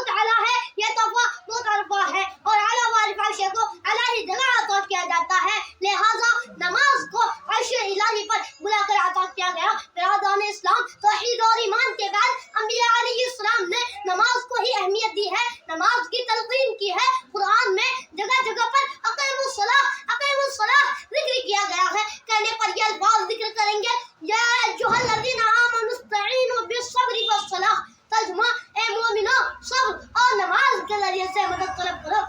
بہت اعلیٰ ہے، یہ تحفہ بہت عرفہ ہے، اور اعلیٰ وارف عرش کو اعلیٰ ہی جگہ عطا کیا جاتا ہے، لہذا نماز کو عرش الہی پر بلا کر عطا کیا گیا۔ برادران اسلام، توحید اور ایمان کے بعد انبیاء علیہ السلام نے نماز کو ہی اہمیت دی ہے، نماز کی تلقین کی ہے۔ قرآن میں جگہ جگہ پر اقیموا الصلاۃ ذکر کیا گیا ہے، کہنے پر یہ الفاظ ذکر کریں گے، یا ایھا الذین آمنوا استعینوا بالصبر والصلاۃ، ترجمہ اے مومنو صبر اور نماز کے ذریعے سے مدد طلب کرو۔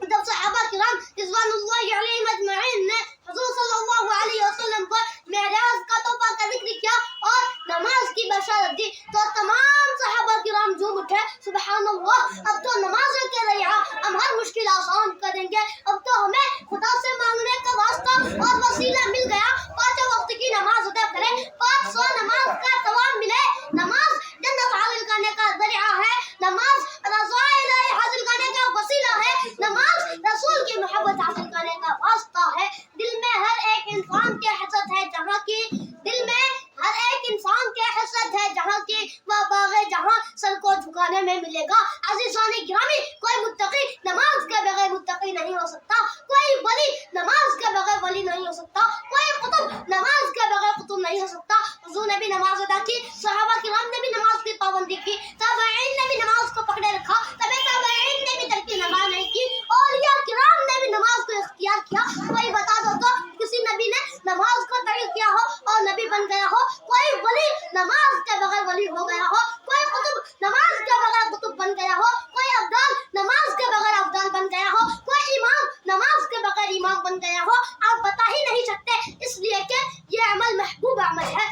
جب صحابہ کرام رضوان اللہ علیہم اجمعین نے حضور صلی اللہ علیہ وسلم پر معراج کا تحفہ کا ذکر کیا اور نماز کی بشارت دی تو تمام صحابہ کرام جھوم اٹھے، سبحان اللہ، اب تو نماز کے ذریعہ ہم ہر مشکل آسان کریں گے، اب تو ہمیں خدا سے مانگنے کا واسطہ اور وسیلہ مل گیا، پانچوں وقت کی نماز ادا کریں، 500 نماز کا ثواب ملے، نماز جنت حاصل کرنے کا ذریعہ ہے، نماز رضا الہی حاصل کرنے کا وسیلہ ہے، نماز رسول کی محبت حاصل کرنے کا واسطہ ہے۔ دل میں ہر ایک انسان کے حسرت ہے جہاں کی، دل میں ہر ایک انسان کے حسرت ہے جہاں کی، وہ باغ جہاں سر کو جھکانے میں ملے گا۔ عزیزان گرامی، کوئی متقی نماز کے بغیر متقی نہیں ہو سکتا، کوئی ولی نماز کے بغیر ولی نہیں ہو سکتا، کوئی قطب نماز کے بغیر قطب نہیں ہو سکتا۔ حضور نے بھی نماز ادا کی، صحابہ کرام نے بھی نماز کی پابندی کی، تابعین نے بھی نماز کو پکڑے رکھا، تابعین نے بھی ترک نماز نہیں کی، اولیاء کرام نے بھی نماز کو اختیار کیا۔ کوئی بتا دو تو کسی نبی نے نماز کو ترک کیا ہو اور نبی بن گیا ہو، کوئی ولی نماز کے بغیر ولی ہو گیا ہو، کوئی قطب نماز کے بغیر قطب بن گیا ہو، کوئی ابدال نماز کے بغیر ابدال بن گیا ہو، کوئی امام نماز کے بغیر امام بن گیا ہو، آپ بتا ہی نہیں سکتے، اس لیے کہ یہ عمل محبوب عمل ہے۔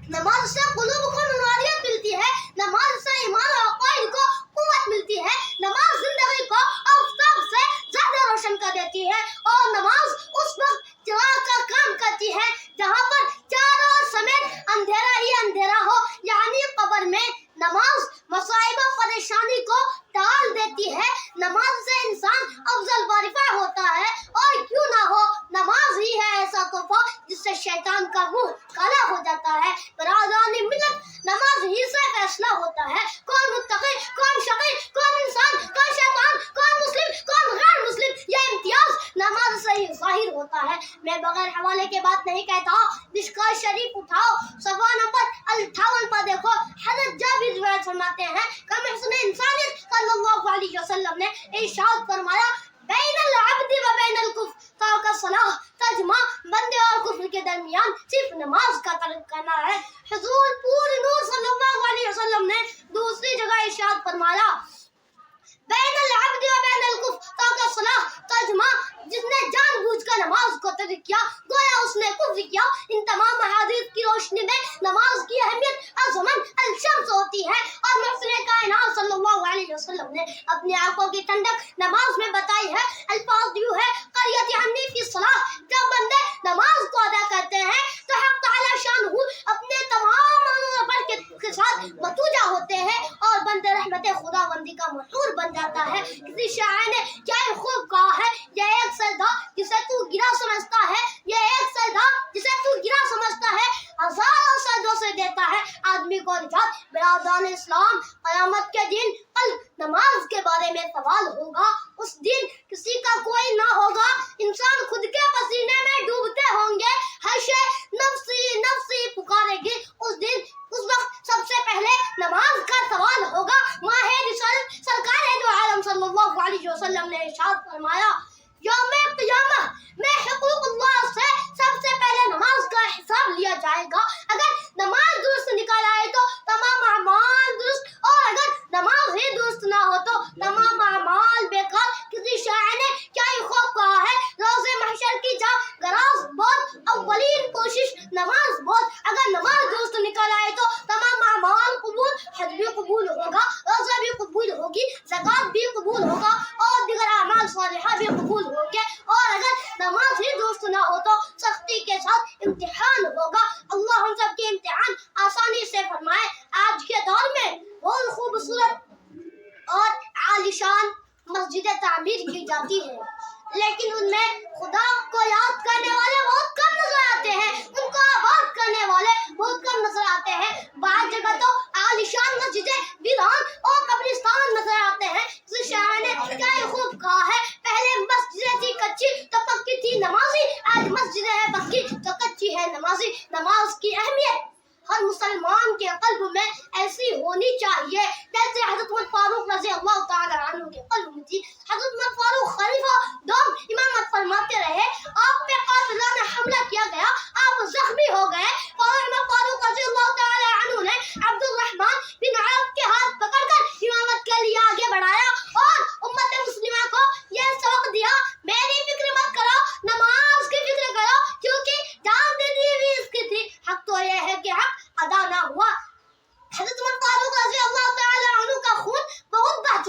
نماز سے قلوب کو نوریت ملتی ہے، نماز سے ایمان اور عقائد کو قوت ملتی ہے، نماز زندگی کو آفتاب سے زیادہ روشن کر دیتی ہے، اور نماز اس وقت چراغ کا کام کرتی ہے جہاں پر چاروں اور سمیت اندھیرا ہی اندھیرا ہو، یعنی قبر میں نماز مصائب و پریشانی کو ٹال دیتی ہے، نماز سے انسان افضل وارفع ہوتا ہے، اور کیوں نہ ہو، نماز ہی ہے ایسا تحفہ جس سے شیطان کا منہ کالا ہو جاتا ہے۔ برادران ملت، نماز ہی سے فیصلہ ہوتا ہے کون متقی، کون شقی، کون انسان، کون شیطان، کون مسلم، کون غیر مسلم، یہ امتیاز نماز سے ہی ظاہر ہوتا ہے۔ میں بغیر حوالے کے بات نہیں کہتا، مشکوٰۃ شریف اٹھاؤ، صفحہ نمبر 58 پر دیکھو، حضرت جابر روایت فرماتے ہیں کہ محسن انسانیت صلی اللہ علیہ وسلم نے ارشاد فرمایا، بین العبد و بین الکفر ترک الصلاۃ، ترجمہ بندے اور کفر کے درمیان صرف نماز کا ترک کرنا ہے۔ حضور پورے نور صلی اللہ علیہ وسلم نے دوسری جگہ ارشاد فرمایا، بین العبد و بین الکفر ترک الصلاۃ، ترجمہ جس نے جان بوجھ کر نماز کو ترک کیا گویا اس نے کفر کیا۔ ان تمام احادیث کی روشنی میں نماز کی اہمیت ازمن الشمس ہوتی ہے، اور محسن کائنات صلی اللہ علیہ وسلم نے اپنی آنکھوں کی ٹھنڈک نماز میں بتائی ہے۔ الفاظ یوں ہے، قریت عنی فی الصلاۃ، جب بندے نماز کو ادا کرتے ہیں تو حق تعالی شان اپنے تمام انوار کے ساتھ متوجہ ہوتے ہیں، اور بندے رحمت خدا بندی کا محور بن جاتا ہے۔ کسی شاعر نے کیا خوب کہا ہے، یہ ایک سجدہ جسے تو گرا سمجھتا ہے، یہ ایک سجدہ جسے تو گرا سمجھتا ہے، ہزاروں سجدوں سے دیتا ہے آدمی کو نجات۔ برادران اسلام، قیامت کے دن کل نماز کے بارے میں سوال ہوگا، اس دن کسی کا کوئی نہ ہوگا، انسان خود کے پسینے میں ڈوبتے ہوں گے، ہر شے نفسی نفسی پکارے گی، اس وقت سب سے پہلے نماز کا سوال ہوگا۔ ماہ رسالت سرکار دو عالم صلی اللہ علیہ وسلم نے ارشاد فرمایا، یوم قیامہ میں حقوق اللہ سے سب سے پہلے نماز کا حساب لیا جائے گا، اگر نماز درست نکال آئے تو تمام اعمال درست، اور اگر نماز ہی درست نہ ہو تو تمام اعمال بیکار۔ کسی شاعر نے کیا خوب کہا ہے، روز محشر کی جا گراز بہت، اولین کوشش نماز بہت، اگر نماز درست نکال آئے تو تمام اعمال قبول، حج بھی قبول ہوگا، روزہ بھی قبول ہوگی، زکوٰۃ بھی قبول ہوگا، اور دیگر اعمال صالحہ بھی قبول ہوں گے، اور اگر نماز ہی درست نہ ہو تو سختی کے ساتھ امتحان ہوگا۔ اللہ ہم سب کے امتحان آسانی سے فرمائے۔ آج کے دور میں بہت خوبصورت اور عالیشان مسجدیں تعمیر کی جاتی ہیں، لیکن ان میں خدا کو یاد کرنے والے بہت کم نظر آتے ہیں، ان کو آباد کرنے والے بہت کم نظر آتے ہیں۔ بعض جگہ تو عالیشان مسجدیں ویران اور قبرستان نظر